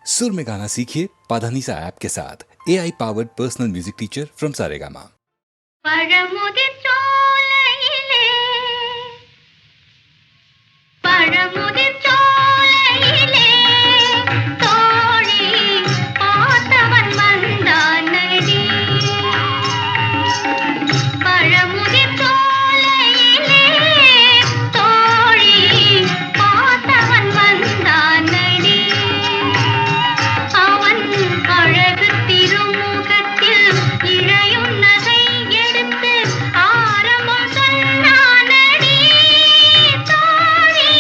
सुर में गाना सीखिए पाधानीसा ऐप के साथ AI powered personal music teacher from Saregama. பழமுதிர் சோலையிலே பழமுதிர் சோலையிலே தோழி பார்த்தவன் வந்தானடி. பழமுதிர் சோலையிலே தோழி பார்த்தவன் வந்தானடி. அவன் அழகு திருமுகத்தில் இழையும் நகை எடுத்து ஆரம்பம் சொன்னானடி. தோழி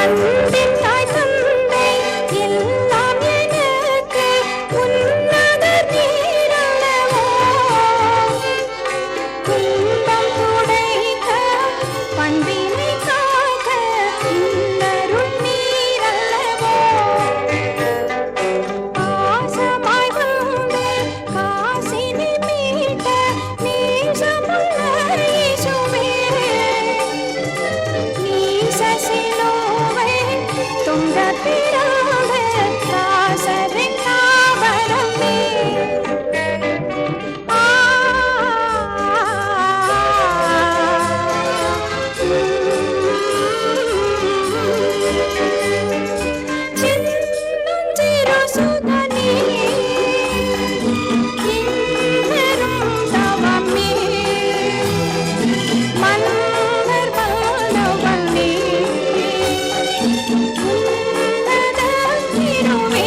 அன்பின் தாய் தந்தை எல்லாம் எனக்கு உன்னதர் நீரல்லவோ துன்பம் துடைக்க பண்பினை காக்க இன்னருள் நீரல்லவோ பாசமாய் வந்து காசினி மீட்ட நேசமுள்ள இயேசுவே நீச சிலுவை தொங்க பிராக தாசரின் தாவரமே சின்னஞ்சிறு சுதனே இன்னரும் தவமே மன்னர் வாழ்வனே உன்னத திருவே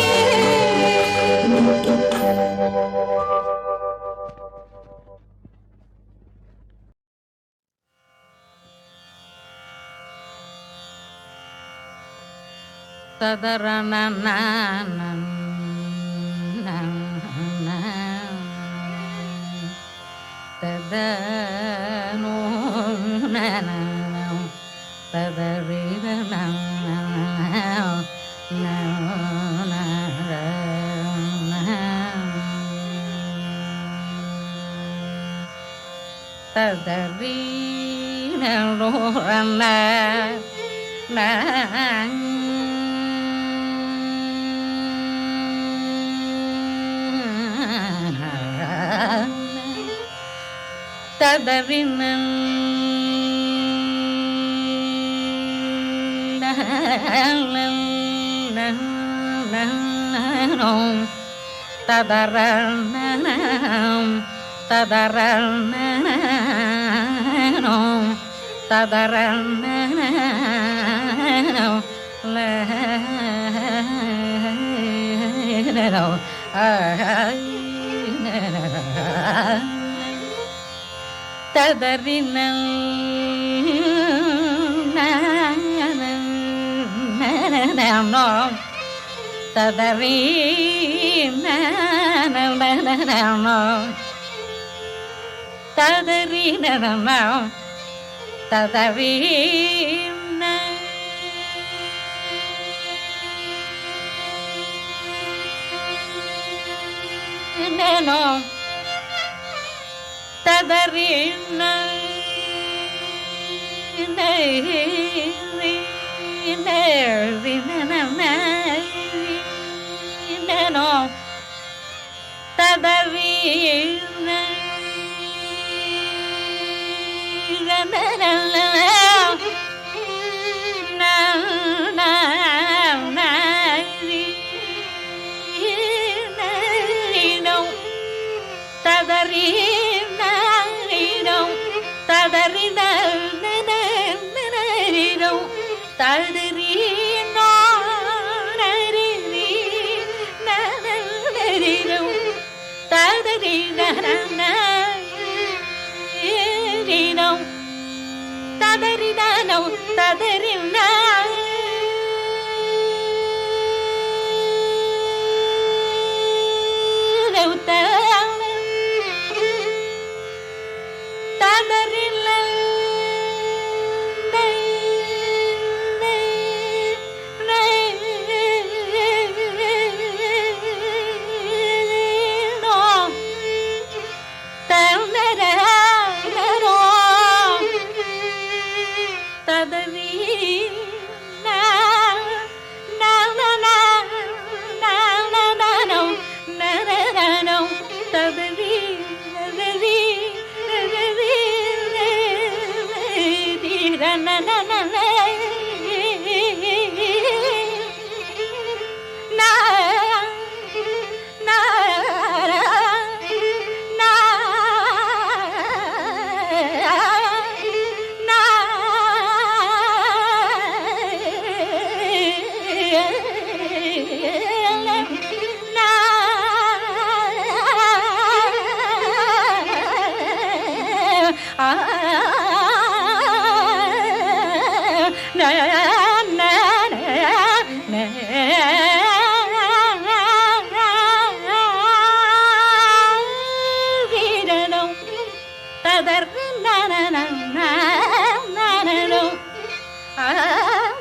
ததர் நானோ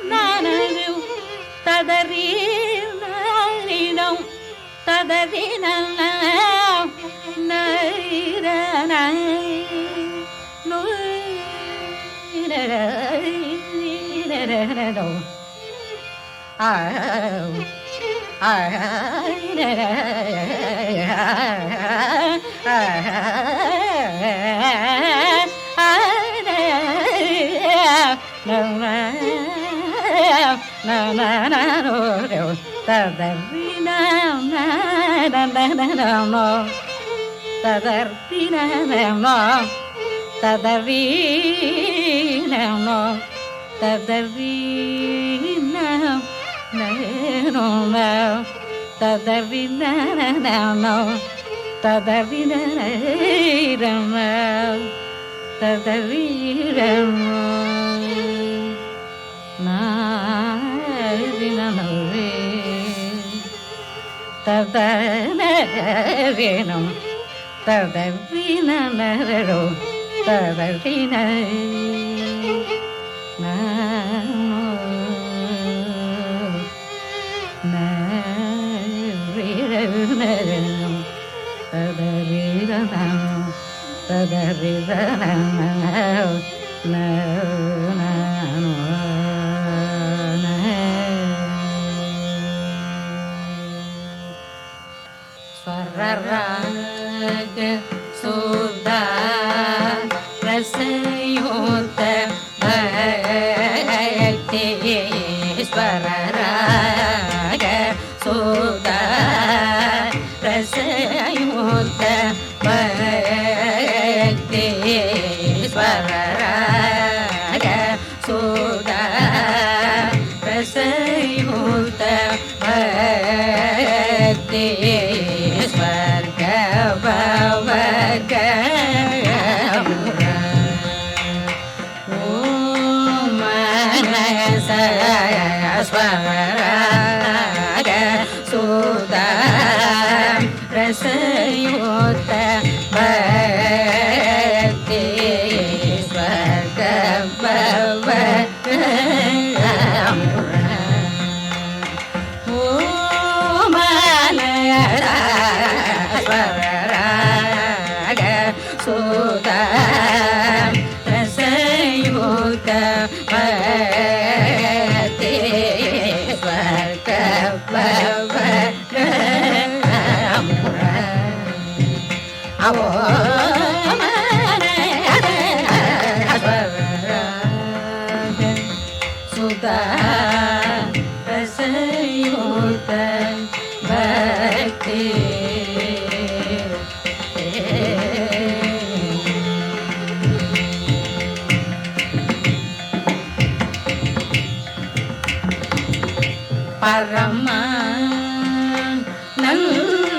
நானோ ததறி நாரினம் ததறி ததனரேனம் ததவினரோ ததவின நரேனம் ததரிரணம் ததரிரணம் ஸ்வரராக சுதா ரசயோத பக்தி ஸ்வரராக சுதா ரசயோத பக்தி ஸ்வரராக சுதா ரசயோத பக்தி ஸ்வர்க பவக ஓம் மனச ஸ்வரராக சுதா ரசயோத பக்தி ஸ்வர்க பவக ஸ்வரராக சுதா ரசயோத பக்தி ஸ்வர்க பவக அவோ ஸ்வரராக சுதா ரசயோத பக்தி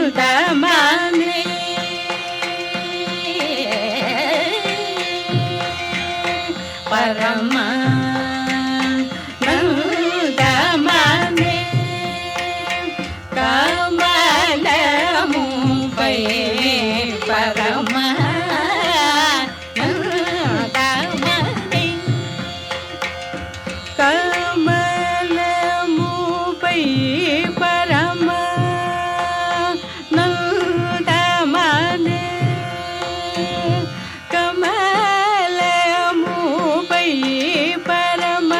பரமானந்தமனே பரமானந்தமனே கமலமும்பை பரமானந்தமனே கமலமும்பை பரமானந்தமனே கமலமும்பை பரமானந்தமனே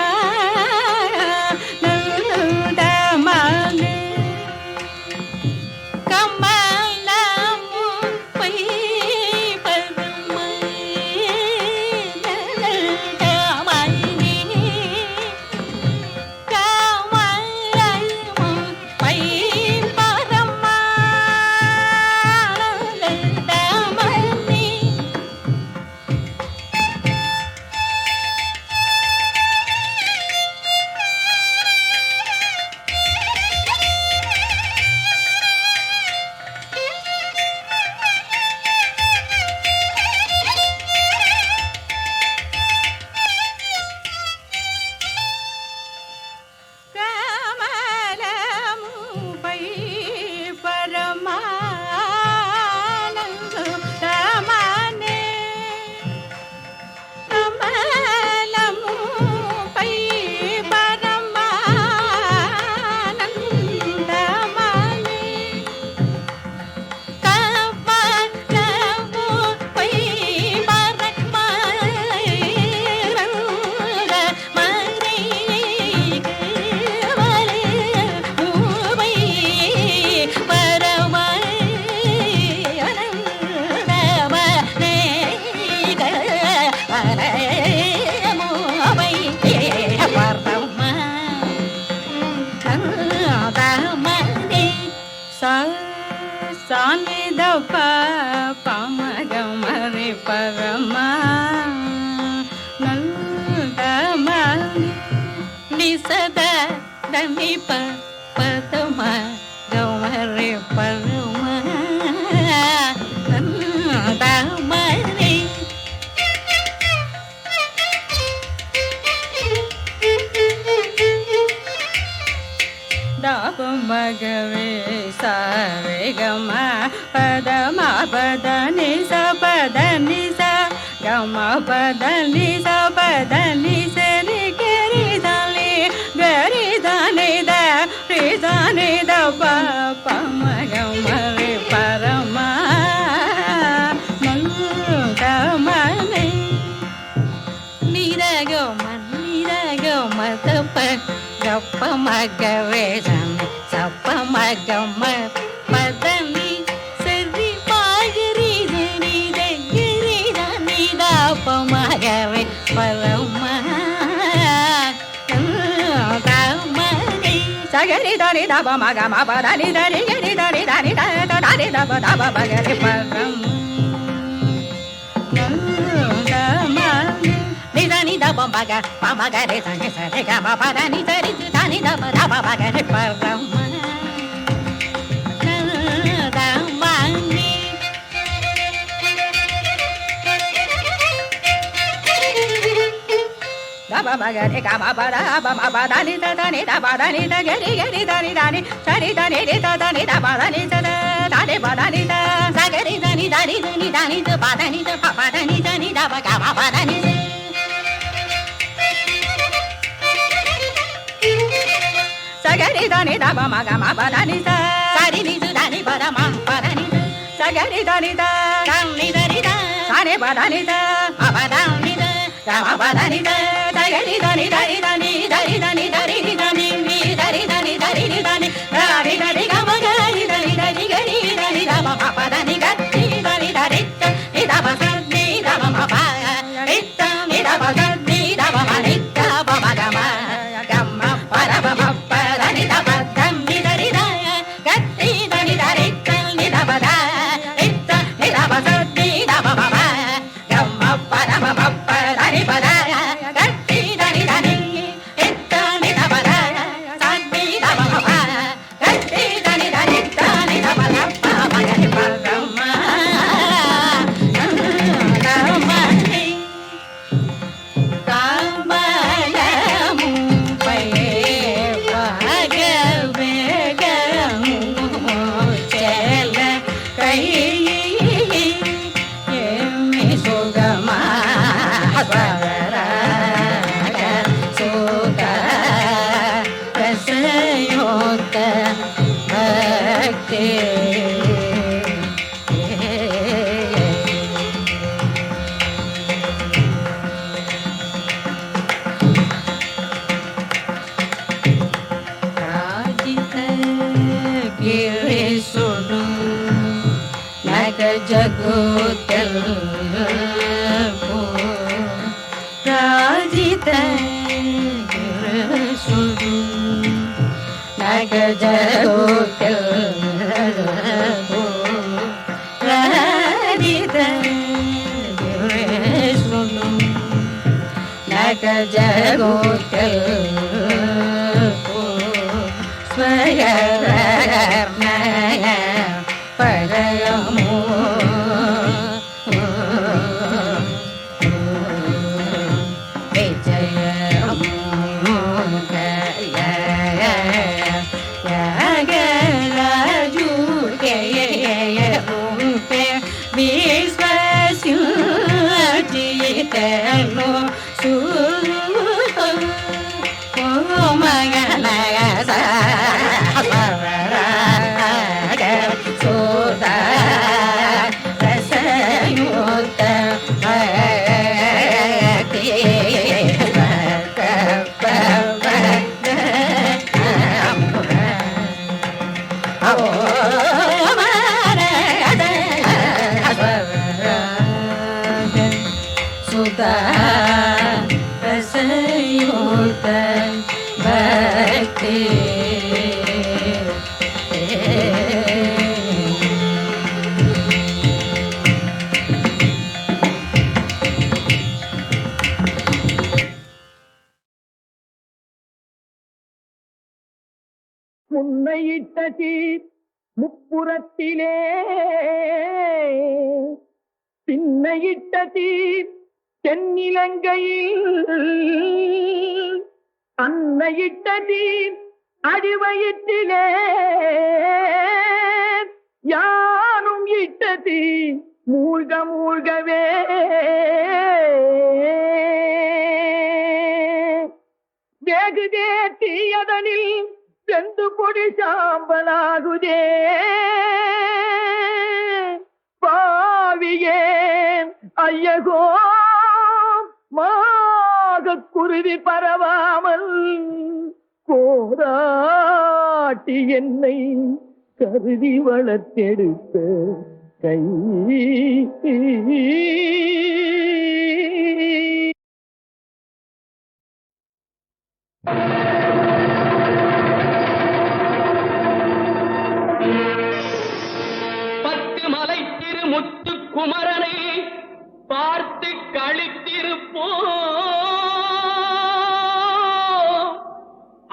கமலமும்பை பரமானந்தமனே பரமா நந்தமணி நிசத தனி பதமா கமரி பரமா நந்தமணி மகவே சாரே கமா பதமா பதனி ச பதனி ச கமா பதனி ச பதனி சரி கரி தானி கரி தானி த ரி தானி த ப மகமரி பரமா மந்தமணி நிரகம தப்ப கப்ப மகவே சப்ப மகம பதனி சரி பாகரி தனி தகரி தனி தாப்ப மகவே பரமா தமணி சகரி தனி தப மகம பதனி தனி கரி தனி தனி தனி தப தப மகரி பரமா ni da bam baga pa maga re sa ni sa re ga ma pa da ni sa ri da ni da ba baga re pa ra ma da ma ni da ba baga re ga ma pa da ni da ni da ba da ni da ga ri da ni sa ri da ni da ni da ba da ni da ni ba da ni da sa ga ri da ni da ni da ba da ni da pa da ni da ba ga ma pa da ni sagari dani da ba ma ga ma ba da ni da sari ni da ni ba da ma ba da ni sagari dani da dan ni da ni da sare ba da ni da ma ba da ni da ga ma ba da ni da sagari dani da ni da ni da ni da ni da ni da ni ni da ni da ni da ni da ni da ni da ni ga ma ga ni da ni da ni ga ni da ni da ma ba da ni ga ni da ni da ni da ba sa ni da ma ba ni da ba sa ni da ba ma ni da ba ma ga ma pa da ba ma ni da ba da ni da ri da ga ni da ni da ri da ni da ba da ni da ba da ni da ba ba ba ga ma pa da ni ba da ga ni da ni da ni ni da ba da sa ni da ba ba ba ga ni da ni da ba da pa ba ga ni pa ga ma ma ni ka ma la mu pa ಜಗೋತಲ್ ರಾಜಿತ ಸುಡು ನಗ ಜಗೋತಲ್ ರಾಜಿತ ಸುಡು ನಗ ಜಗೋತಲ್ ಸ್ವಯರ್ನಯ ಪರಯಮೋ முன்னையிட்ட தீர் முப்புறத்திலே பின்னையிட்ட தீர் தென்னிலங்கையில் அன்னையிட்ட தீர் அடிவயிற்றிலே யானும் இட்ட தீர் மூழ்க மூழ்கவே வேகுதே தீயதனில் செந்து பொடி சாம்பலாகுதே பாவியே ஐயகோ மாக குருதி பரவாமல் போராட்டி என்னை கருதி வளர்த்தெடுத்த கை பத்து மலை திருமுத்து குமரனை பார்த்து கழித்திருப்போ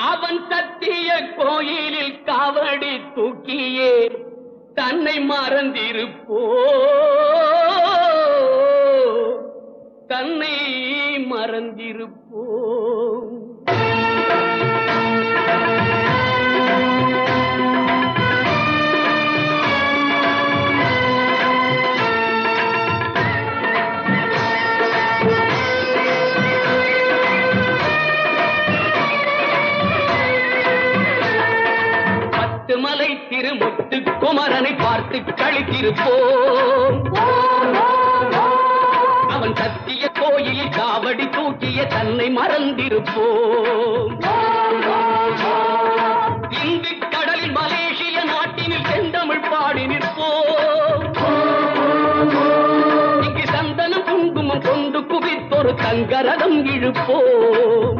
அவன் சத்திய கோயிலில் காவடி தூக்கியே தன்னை மறந்திருப்போ தன்னை மறந்திருப்போ மலை திருமுத்து குமரனை பார்த்து கழித்திருப்போம் அவன் சத்திய கோயிலில் காவடி தூக்கிய தன்னை மறந்திருப்போம் இந்து கடலில் மலேசிய நாட்டினில் செந்தமிழ் பாடி நிற்போம் இங்கு சந்தனம் குங்குமம் கொண்டு குவித்தொரு தங்கரதம் இழுப்போம்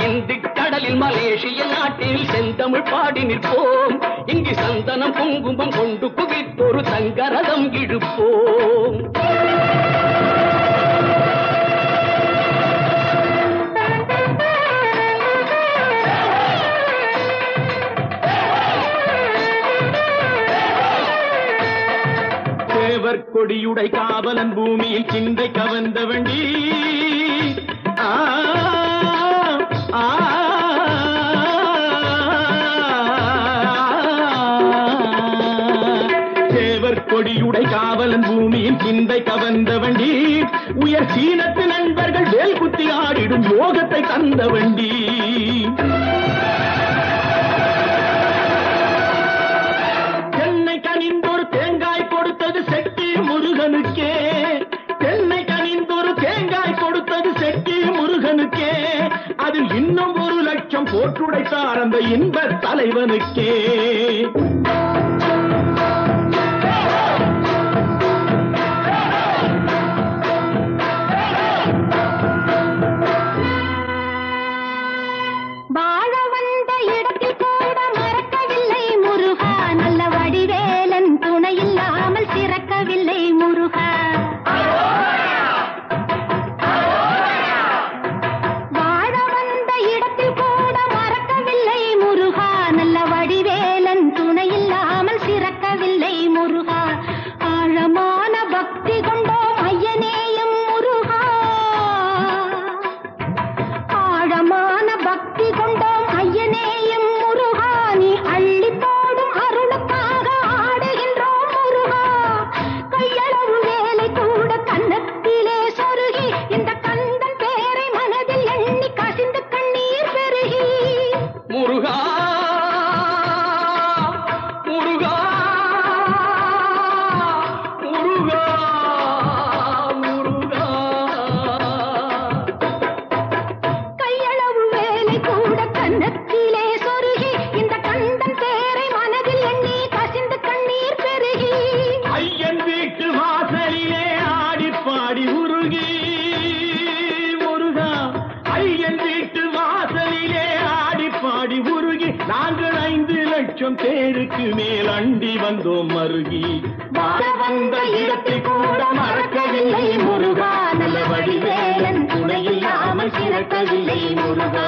இந்து கடலில் மலேசிய நாட்டில் செந்தமிழ் பாடி நிற்போம் இங்கு சந்தனம் குங்குமம் கொண்டு குவித்தொரு தங்கரதம் இழுப்போம் தேவர் கொடியுடை காவலன் பூமியில் சிந்தை கவர்ந்த வண்டி தேவர் கொடியுடை காவலன் பூமியின் சிந்தை கவர்ந்த வண்டி உயர் சீனத்து நண்பர்கள் வேல் குத்தி ஆடிடும் யோகத்தை தந்த வண்டி தென்னை கனிந்தொரு தேங்காய் கொடுத்தது செட்டி முருகனுக்கே தென்னை கனிந்தொரு தேங்காய் கொடுத்தது செட்டி முருகனுக்கே அதில் இன்னும் 1 லட்சம் போட்டுடைத்தார் அந்த இன்ப தலைவனுக்கே லட்சம் பேருக்கு மேல் அண்டி வந்தோம் மருகி வந்த இடத்தை கூட மறக்கவில்லை முருகா நல்ல வடிவேலன் துணையில்லாமல் சிறக்கவில்லை முருகா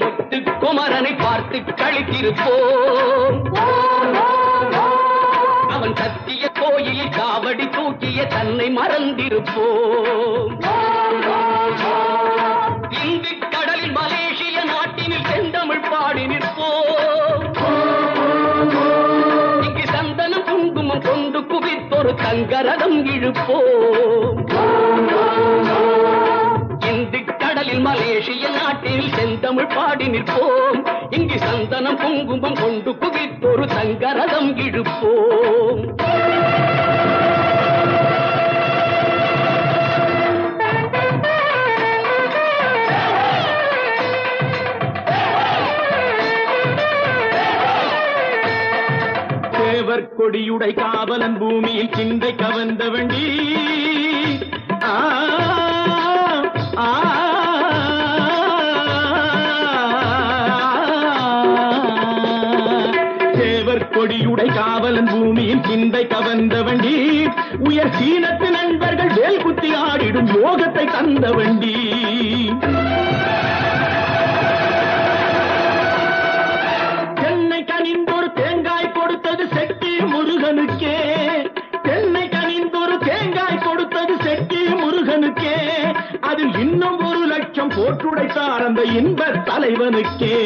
முத்து குமரனை பார்த்து கழித்திருப்போம். அவன் சத்திய கோயிலில் காவடி தூக்கிய தன்னை மறந்திருப்போம். இந்து கடலில் மலேசிய நாட்டினில் செந்தமிழ் பாடி நிற்போம். இங்கு சந்தனம் குங்குமம் கொண்டு குவித்தொரு தங்கரதம் இழுப்போம். இந்து கடலில் மலேசிய நாட்டில் செந்தமிழ் பாடி நிற்போம். இங்கு சந்தனம் குங்குமம் கொண்டு குவித்தொரு தங்கரதம் இழுப்போம். கொடியுடை காவலன் பூமியில் சிந்தை கவர்ந்த வண்டி சேவர் கொடியுடை காவலன் பூமியில் சிந்தை கவர்ந்த வண்டி உயர் சீனத்து நண்பர்கள் வேல் குத்தி ஆடிடும் யோகத்தை தந்த வண்டி. தென்னை கனிந்தொரு தேங்காய் கொடுத்தது செட்டி முருகனுக்கே. தென்னை கனிந்தொரு தேங்காய் கொடுத்தது செட்டி முருகனுக்கே. அதில் இன்னும் 1 லட்சம் போட்டுடைத்தார் அந்த இன்ப தலைவனுக்கே.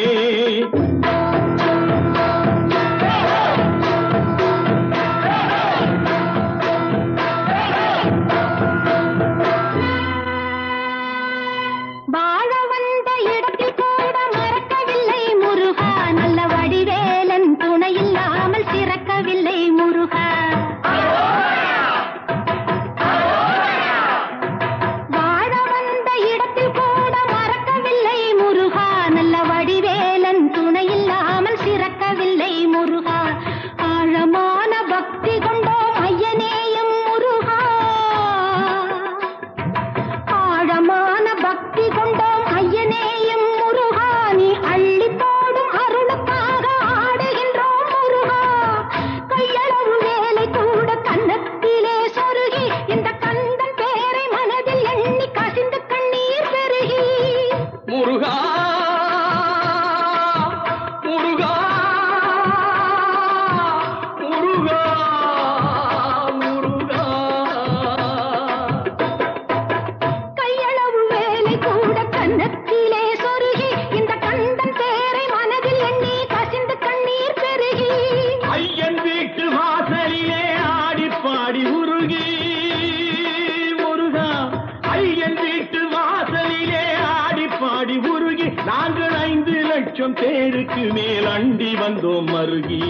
நாங்கள் 5 லட்சம் பேருக்கு மேல் அண்டி வந்தோம் மருகி.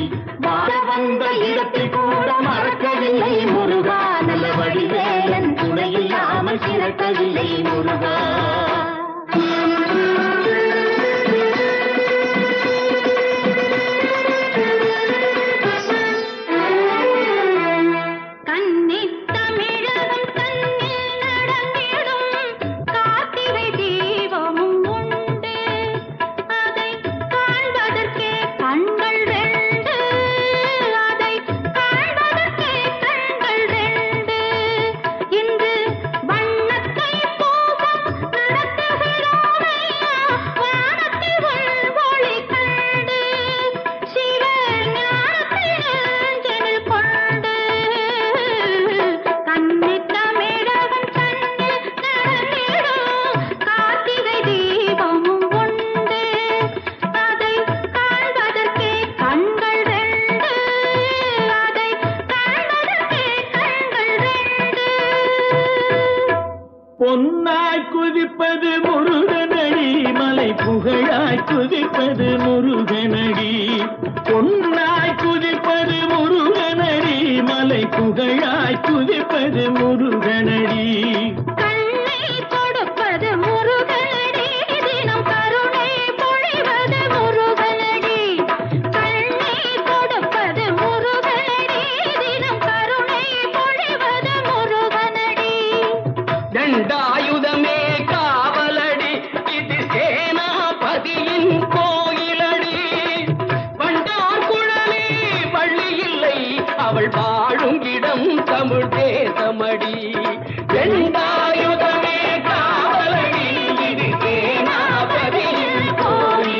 வாழ வந்த இடத்தை கூட மறக்கவில்லை முருகா. நல்ல வடிவேலன் துணையில்லாமல் சிறக்கவில்லை முருகா. பொன்னாய் குதிப்பது முருகனடி, மலை புகழாய் குதிப்பது முருகனடி. பொன்னாய் குதிப்பது முருகனடி, மலை புகழாய் குதிப்பது முருகனடி. கண்ணை கொடுப்பது முருகனடி, தினம் கருணை பொழிவது முருகனடி. கண்ணை கொடுப்பது முருகனடி, தினம் கருணை பொழிவது முருகனடி. தண்டாயுதமே காவலடி, இது சேனாபதியின் கோயிலடி. பண்டார் குழலே பள்ளி இல்லை, அவள் வாழும் இடம் தமிழ் தேசமடி. தண்டாயுதமே காவலடி, இது சேனாபதியின் கோயிலடி.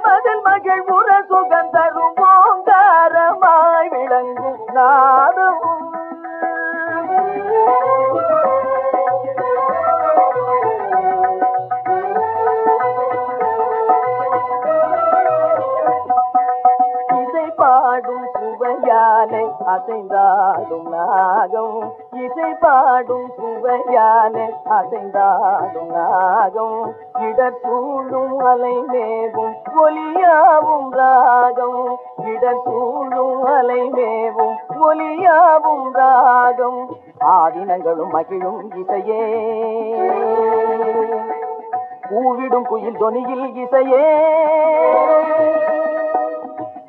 மதில் மகிழ்வுற சுகந்தரும் ஓங்காரமாய் விளங்கும் நாதம். இசை பாடும் சுவையாலே அசைந்தாடும் நாகம். இசை பாடும் சுவையாலே அசைந்தாடும் நாகம். இடர் சூழும் அலை மேவும் ஒலியாவும் ராகம். இடர் சூழும் அலை மேவும் ஒலியாவும் ராகம். ஆதினங்களும் மகிழும் இசையே கூவிடும் குயில் தொனியில் இசையே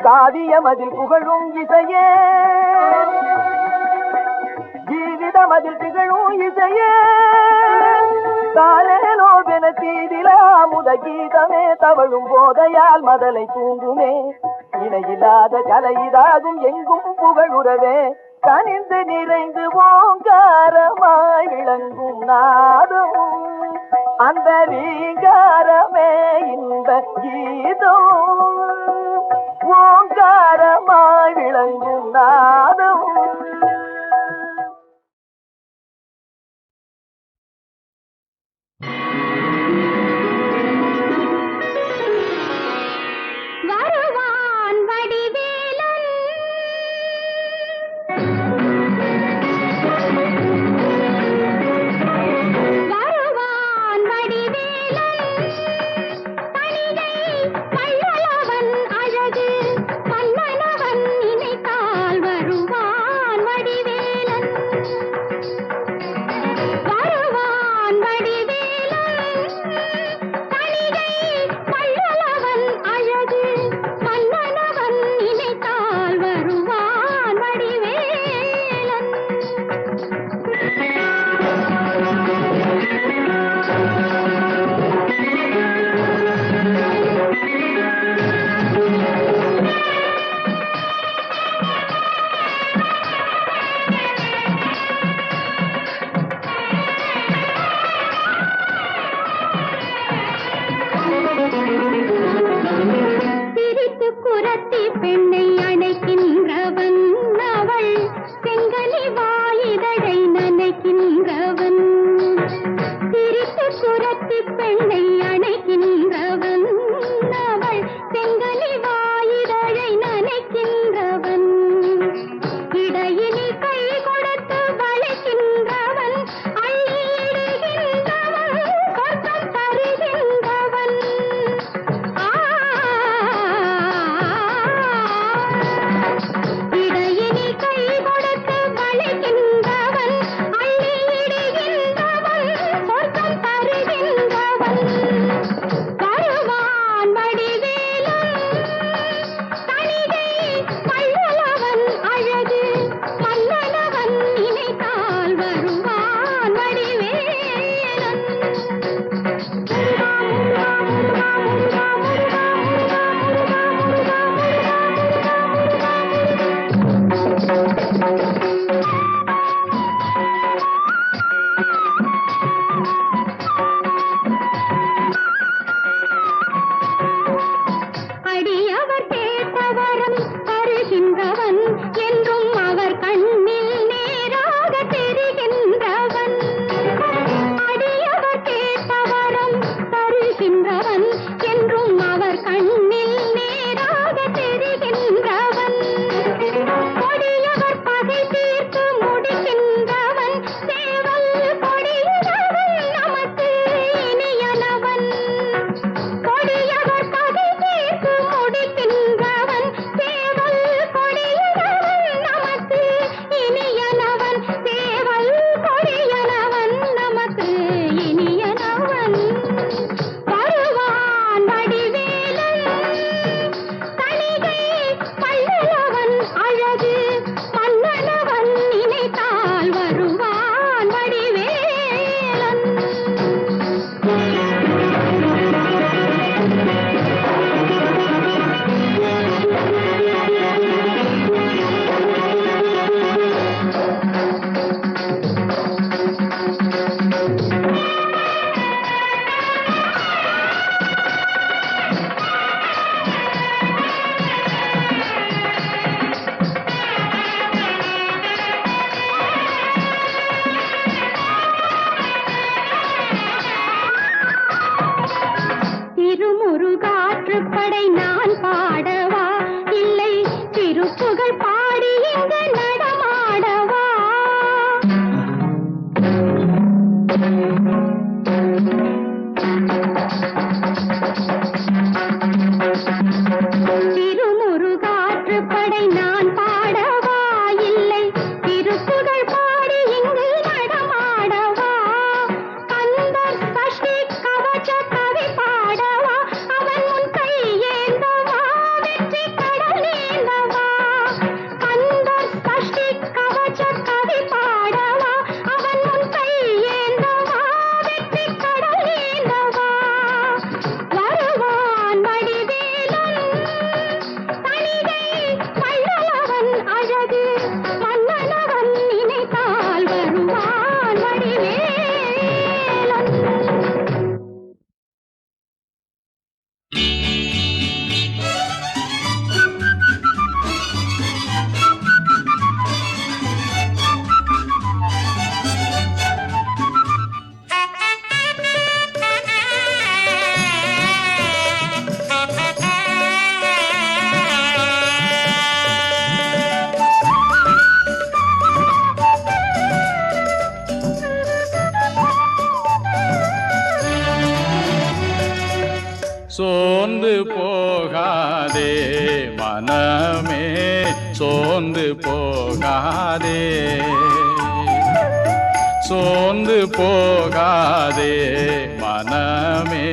காவியமதில் புகழும் இசையே ஜீவிதமதில் திகழும் இசையே காலேலோவென தீதிலா முத கீதமே தவழும் போதையால் மதலை தூங்குமே. இணையில்லாத கலையிதாகும் எங்கும் புகழுறவே கனிந்து நிறைந்து ஓங்காரமாய் விளங்கும் நாதம். அந்த ரீங்காரமே இந்த கீதம். ஓங்காரமாய் விளங்கும் நாதம். வருவான் வடிவேலன் வருவான் வடிவேலன் தணிகை வள்ளலார் வருவான் வடிவேலன். சோர்ந்து போகாதே மனமே, சோர்ந்து போகாதே, சோர்ந்து போகாதே மனமே,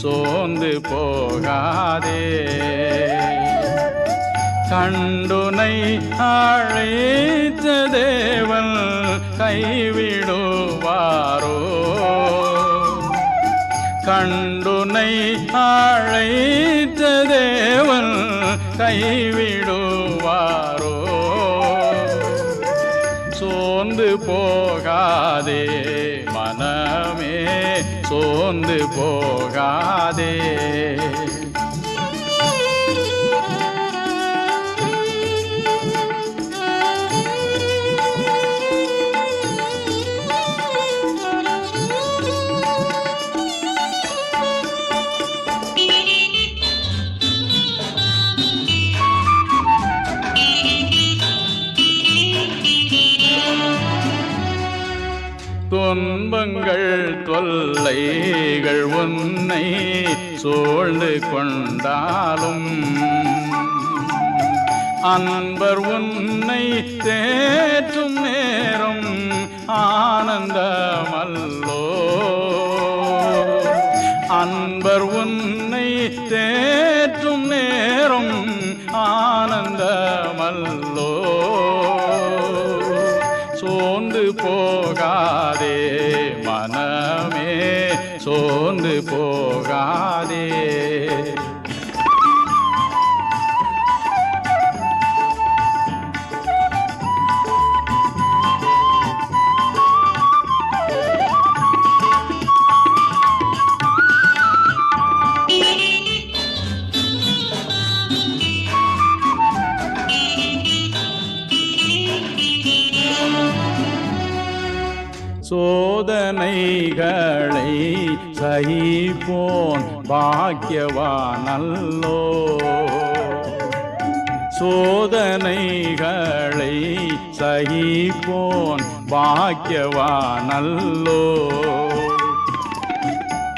சோர்ந்து போகாதே. கண்டுனை அழைத்த தேவன் கைவிடுவாரோ, கண்டுனை அழைத்த தேவன் கைவிடுவாரோ. சோர்ந்து போகாதே மனமே, சோர்ந்து போகாதே. துன்பங்கள் தொல்லைகள் உன்னை சூழ்ந்து கொண்டாலும், அன்பர் உன்னை தேற்றும் நேரம் ஆனந்தமல்லோ, அன்பர் உன்னை தேற்றும் நேரம் ஆனந்தமல்லோ. சோர்ந்து போகாதே மனமே, சோர்ந்து போகாதே. சோதனைகளை சகிப்போன் பாக்கியவானல்லோ, சோதனைகளை சகிப்போன் பாக்கியவானல்லோ.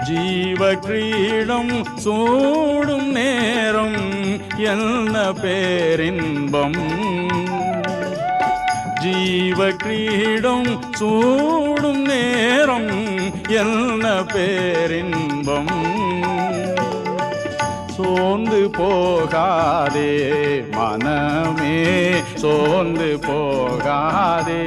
ஜீவ கிரீடம் சூடும் நேரம் என்ன பேரின்பம், ஜீவ கிரீடம் சூடும் நேரம் என்ன பேரின்பம். சோர்ந்து போகாதே மனமே, சோர்ந்து போகாதே.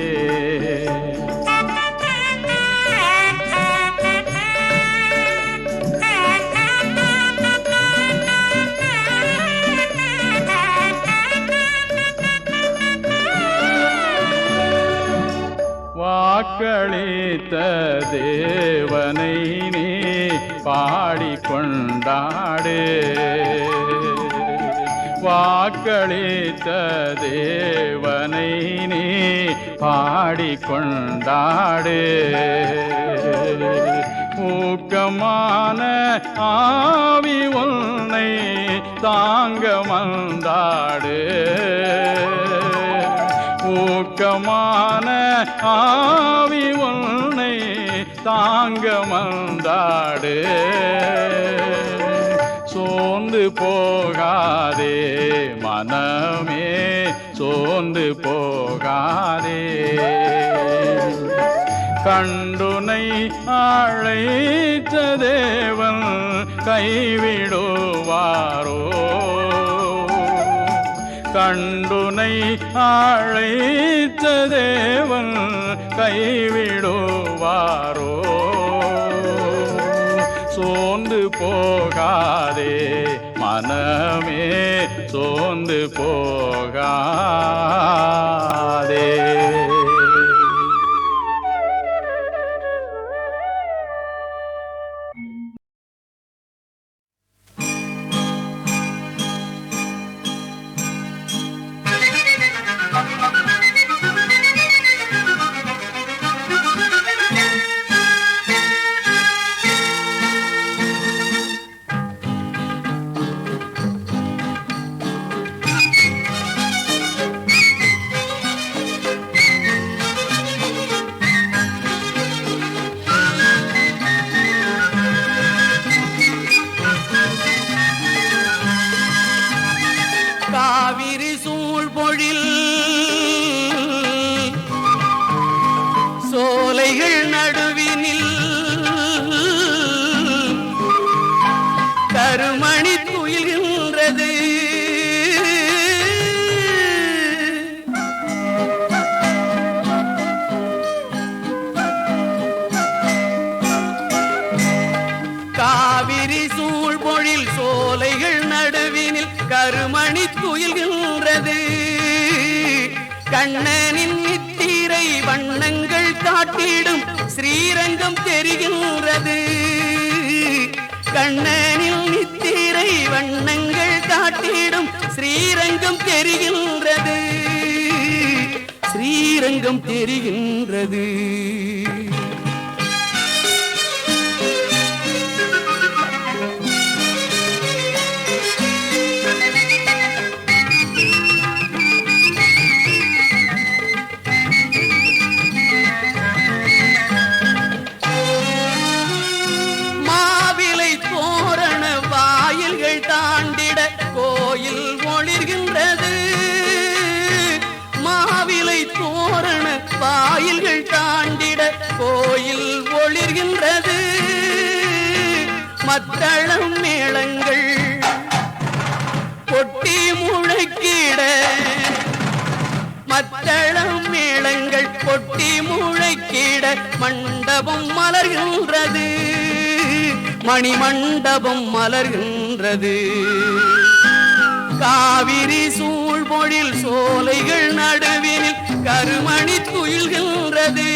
வாக்களித்த தேவனை நீ பாடிக்கொண்டாடு, வாக்களித்த தேவனை நீ பாடிக்கொண்டாடு. ஊக்கமான ஆவி உன்னை தாங்க வந்தாடு, ஊக்கமான ஆவி உன்னை தாங்க வந்தாடு. சோர்ந்து போகாதே மனமே, சோர்ந்து போகாதே. கண்டுனை அழைத்த தேவன் கைவிடுவாரோ, கண்டுனை அழைத்த தேவன் கைவிடுவாரோ. சோர்ந்து போகாதே மனமே, சோர்ந்து போகாதே. சோலைகள் நடுவினில் கருமணி துயில்கின்றது. காவிரி சூழ்பொழில் சோலைகள் நடுவினில் கருமணி துயில்கின்றது. கண்ணனின் நித்திரை வண்ணங்கள் காட்டிடும் ஸ்ரீரங்கம் தெரிகின்றது. கண்ணனின் நித்திரை வண்ணங்கள் காட்டிடும் ஸ்ரீரங்கம் தெரிகின்றது. ஸ்ரீரங்கம் தெரிகின்றது. தாண்டிட கோயில் ஒளிர்கின்றது. மாவிலை தோரண வாயில்கள் தாண்டிட கோயில் ஒளிர்கின்றது. மத்தளம் மேளங்கள் கொட்டி முழக்கிட, மத்தளம் மேளங்கள் கொட்டி முழக்கிட மண்டபம் மலர்கின்றது. மணிமண்டபம் மலர்கின்றது. காவிரி சூழ்பொழில் சோலைகள் நடுவினில் கருமணி துயில்கின்றது.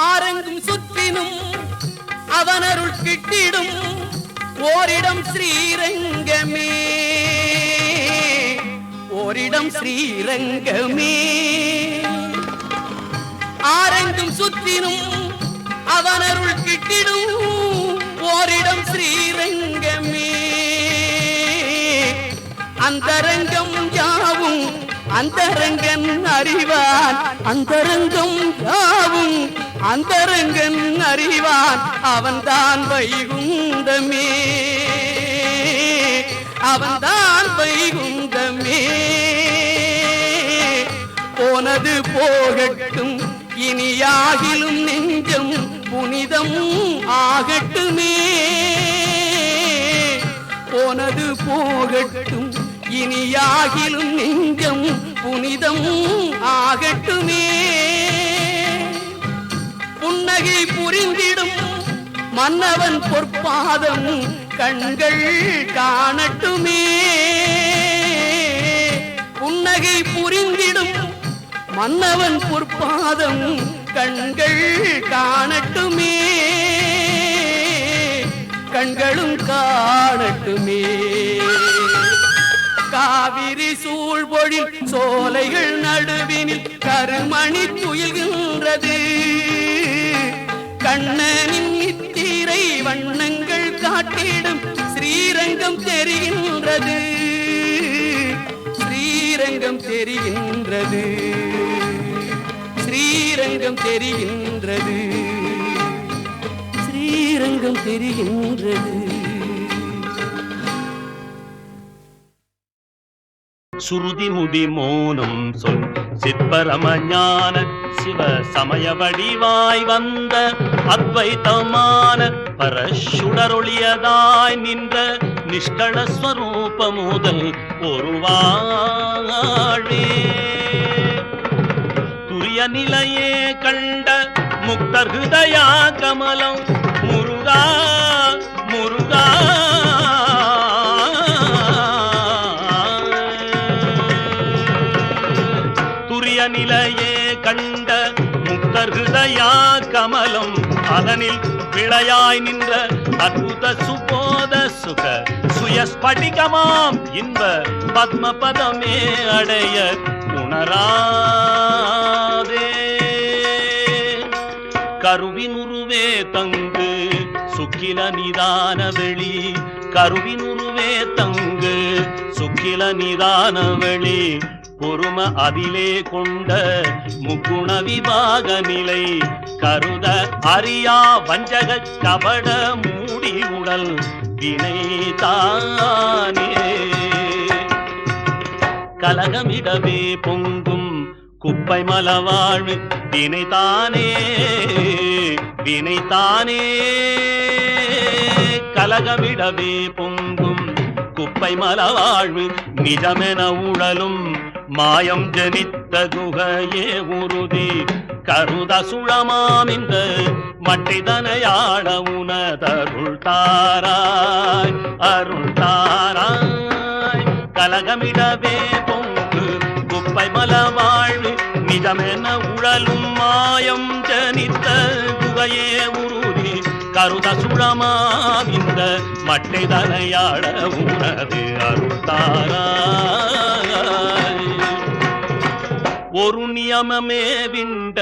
ஆரங்கும் சுற்றினும் அவனருள் கிட்டிடும் ஓரிடம் ஸ்ரீரங்கமே. ஓரிடம் ஸ்ரீரங்கமே. ஆரங்கும் சுற்றினும் அவனருள் கிட்டிடும் ஓரிடம் ஸ்ரீரங்கமே. அந்தரங்கம் யாவும் அந்தரங்கன் அறிவான். அந்தரங்கம் யாவும் அந்தரங்கன் அறிவான். அவன்தான் வைகுந்தமே. அவன்தான் வைகுந்தமே. போனது போகட்டும் இனியாகிலும் நெஞ்சம் புனிதம் ஆகட்டுமே. போனது போகட்டும் இனியாகிலும் நெஞ்சம் புனிதம் ஆகட்டுமே. புன்னகை புரிந்திடும் மன்னவன் பொற்பாதம் கண்கள் காணட்டுமே. புன்னகை புரிந்திடும் மன்னவன் பொற்பாதம் கண்கள் காணட்டுமே. கண்களும் காணட்டுமே. காவிரி சூழ்பொழில் சோலைகள் நடுவினில் கருமணி துயில்கின்றது. கண்ணனின் நித்திரை வண்ணங்கள் காட்டிடும் ஸ்ரீரங்கம் தெரிகின்றது. ஸ்ரீரங்கம் தெரிகின்றது. ஸ்ரீரங்கம் தெரிகின்றது. ஸ்ரீரங்கம் தெரிகின்றது. சுருதி முடி மோனும் சொல் சிற்பரமஞான சிவ சமய வடிவாய் வந்த அத்வைதமான பரசுடரொளியதாய் நின்ற நிஷ்கள ஸ்வரூப முதல் ஒரு வாழ்வே. துரிய நிலையே கண்ட முக்தர் ஹிருதயா கமலம் முருகா முருகா. நிலையே கண்ட முக்தர் ஹிருதயா கமலம் அதனில் விளையாய் நின்ற அற்புத சுபோத சுக சுயஸ்படிகமாம் இன்ப பத்மபதமே அடைய உணராதே. கருவினுருவே தங்கு சுக்கில நிதான வெளி. கருவினுருவே தங்கு சுக்கில நிதான வெளி. பொறும அதிலே கொண்ட முக்குண விபாக நிலை கருத அறியா வஞ்சக கபட மூடி உடல் வினைதானே கலகமிடவே பொங்கும் குப்பை மலவாழ்வு வினைதானே வினைதானே கலகமிடவே பொங்கும் குப்பை மலவாழ்வு நிஜமென உடலும் மாயம் ஜனித்த குகையே உறுதி கருத சுழமாமிந்த மட்டிதனையாட உனதருள் தாராய் அருள் தாராய் கலகமிடவே பொங்கு குப்பை மலவாழ்வு நிஜமென உழலும் மாயம் ஜனித்த குகையே உறுதி கருத சுழமாமிந்த மட்டிதனையாட உனது அருள் தாராய் ஒரு நியமமே விண்ட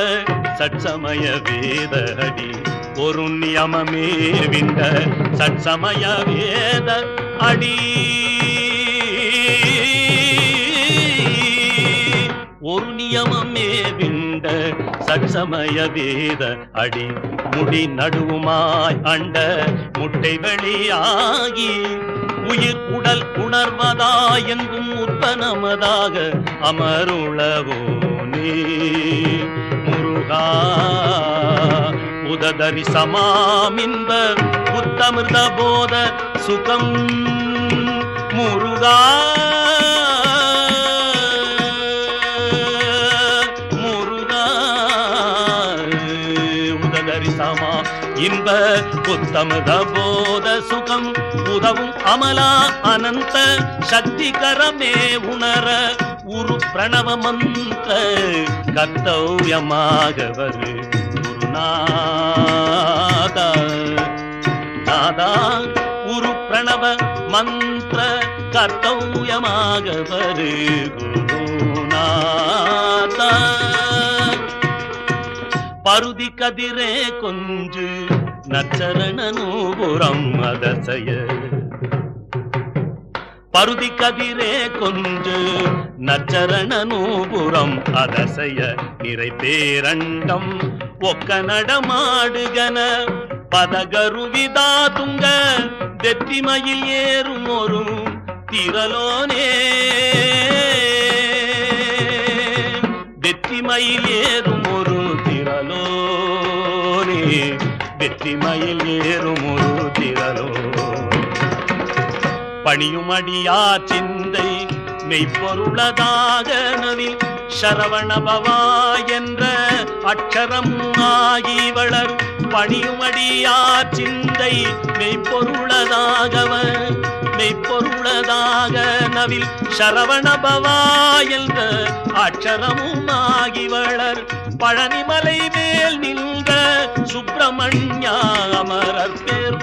சட்சமய வேத அடி ஒரு நியமமே விண்ட சட்சமய வேத அடி ஒரு நியமமே விண்ட சட்சமய வேத அடி முடி நடுவுமாய் அண்ட முட்டை வெளியாகி உயிர் உடல் உணர்வதாய் எங்கும் உற்பனமதாக அமருளவோனே முருகா உததரி சமாமின்ப உத்தமிர்த போத சுகம் முருகா முருகா உததரி சமா இன்ப உத்தமத போத சுகம் உதவும் அமலா அனந்த சக்திகரமே உணர உரு பிரணவ மந்திர கர்த்தவ்யமாக வரு குருநாதா நாதா உரு பிரணவ மந்திர கர்த்தவ்யமாக வரு குருநாதா பருதி கதிரே கொஞ்சு நச்சரண நூபுரம் அதசய பருதி கதிரே கொஞ்சு நச்சரண நூபுரம் அதசய நிறை பேரண்டம் ஒக்க நடமாடுகன பதகருவிதா துங்க வெற்றிமையில் ஏறும் ஒரு திரலோனே வெற்றிமையில் ஏறும் ஒரு திரலோனே வெற்றிமையில் ஏறும் ஒரு திரலோ பணியுமடியார் சிந்தை மெய்ப்பொருளதாக நவில் சரவணபவா என்ற அக்ஷரம் ஆகி வளர் பணியுமடியார் சிந்தை மெய்ப்பொருளதாகவ மெய்ப்பொருளதாக நவில் சரவணபவா என்ற அக்ஷரமும் ஆகி வளர் பழனிமலை மேல் நின்ற சுப்பிரமணிய அமரர் பேர்